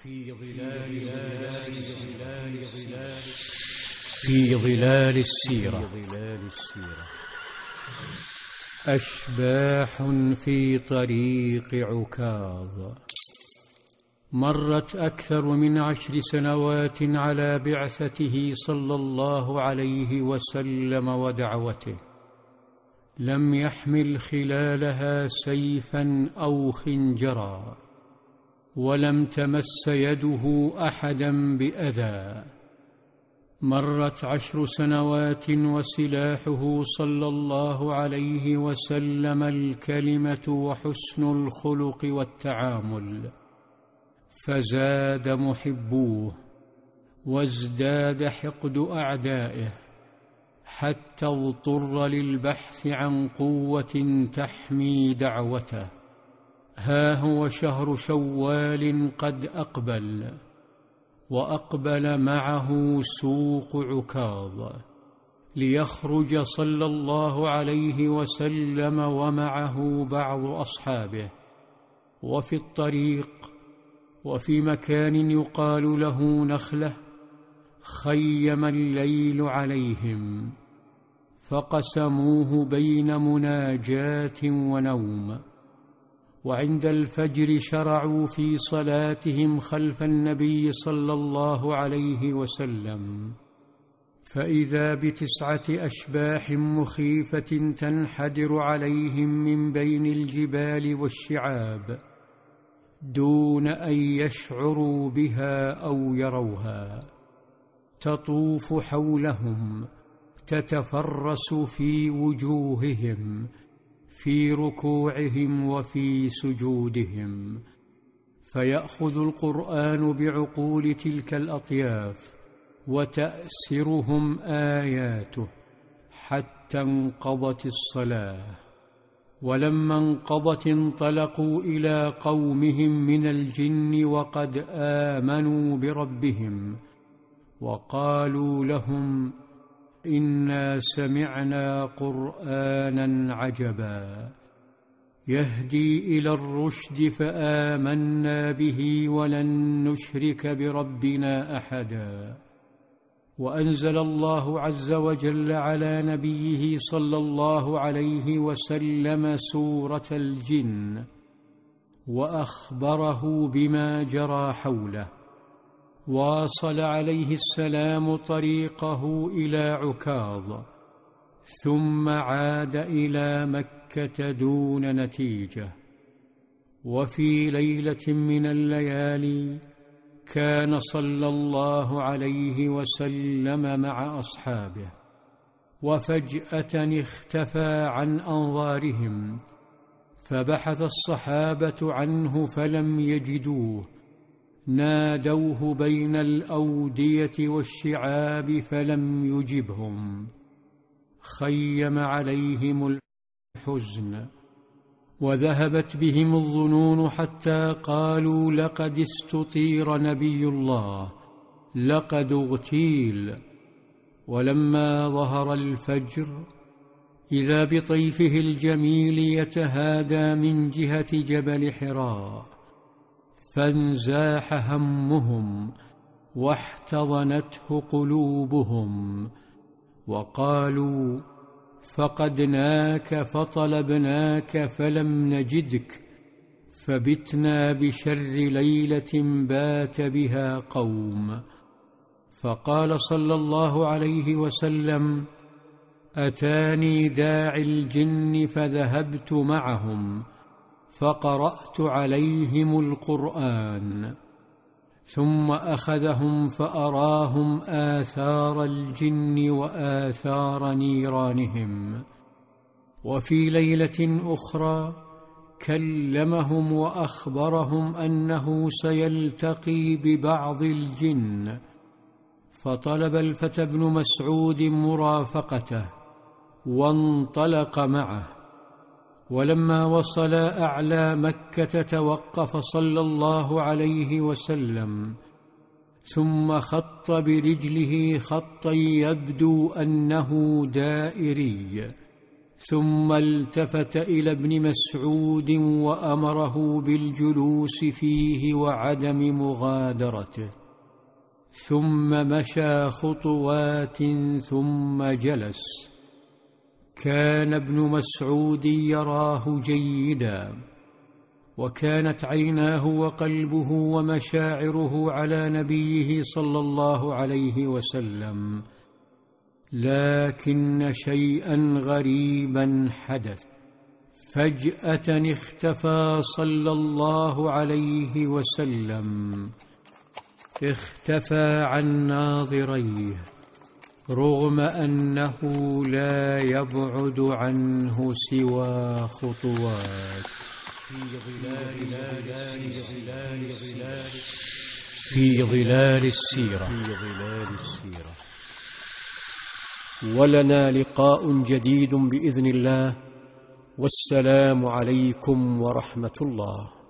في ظلال السيرة. أشباح في طريق عكاظ. مرت أكثر من 10 سنوات على بعثته صلى الله عليه وسلم ودعوته، لم يحمل خلالها سيفا أو خنجرا، ولم تمس يده أحدا بأذى. مرت 10 سنوات وسلاحه صلى الله عليه وسلم الكلمة وحسن الخلق والتعامل، فزاد محبوه وازداد حقد أعدائه، حتى اضطر للبحث عن قوة تحمي دعوته. ها هو شهر شوال قد أقبل، وأقبل معه سوق عكاظ، ليخرج صلى الله عليه وسلم ومعه بعض أصحابه. وفي الطريق وفي مكان يقال له نخلة خيم الليل عليهم، فقسموه بين مناجاة ونوم، وعند الفجر شرعوا في صلاتهم خلف النبي صلى الله عليه وسلم، فإذا ب9 أشباح مخيفة تنحدر عليهم من بين الجبال والشعاب، دون أن يشعروا بها أو يروها، تطوف حولهم، تتفرس في وجوههم، في ركوعهم وفي سجودهم، فيأخذ القرآن بعقول تلك الأطياف وتأسرهم آياته حتى انقضت الصلاة. ولما انقضت انطلقوا إلى قومهم من الجن وقد آمنوا بربهم، وقالوا لهم: إنا سمعنا قرآنا عجبا يهدي إلى الرشد فآمنا به ولن نشرك بربنا أحدا. وأنزل الله عز وجل على نبيه صلى الله عليه وسلم سورة الجن، وأخبره بما جرى حوله. واصل عليه السلام طريقه إلى عكاظ، ثم عاد إلى مكة دون نتيجة. وفي ليلة من الليالي كان صلى الله عليه وسلم مع أصحابه، وفجأة اختفى عن أنظارهم، فبحث الصحابة عنه فلم يجدوه، نادوه بين الأودية والشعاب فلم يجبهم، خيم عليهم الحزن، وذهبت بهم الظنون حتى قالوا: لقد استطير نبي الله، لقد اغتيل. ولما ظهر الفجر إذا بطيفه الجميل يتهادى من جهة جبل حراء، فانزاح همهم واحتضنته قلوبهم، وقالوا: فقدناك فطلبناك فلم نجدك، فبتنا بشر ليلة بات بها قوم. فقال صلى الله عليه وسلم: أتاني داعي الجن فذهبت معهم، فقرأت عليهم القرآن، ثم أخذهم فأراهم آثار الجن وآثار نيرانهم. وفي ليلة أخرى كلمهم وأخبرهم أنه سيلتقي ببعض الجن، فطلب الفتى ابن مسعود مرافقته وانطلق معه. ولما وصلا أعلى مكة توقف صلى الله عليه وسلم، ثم خط برجله خطا يبدو أنه دائري، ثم التفت إلى ابن مسعود وأمره بالجلوس فيه وعدم مغادرته، ثم مشى خطوات ثم جلس. كان ابن مسعود يراه جيدا، وكانت عيناه وقلبه ومشاعره على نبيه صلى الله عليه وسلم، لكن شيئا غريبا حدث. فجأة اختفى صلى الله عليه وسلم، اختفى عن ناظريه، رغم أنه لا يبعد عنه سوى خطوات. في ظلال السيرة. ولنا لقاء جديد بإذن الله، والسلام عليكم ورحمة الله.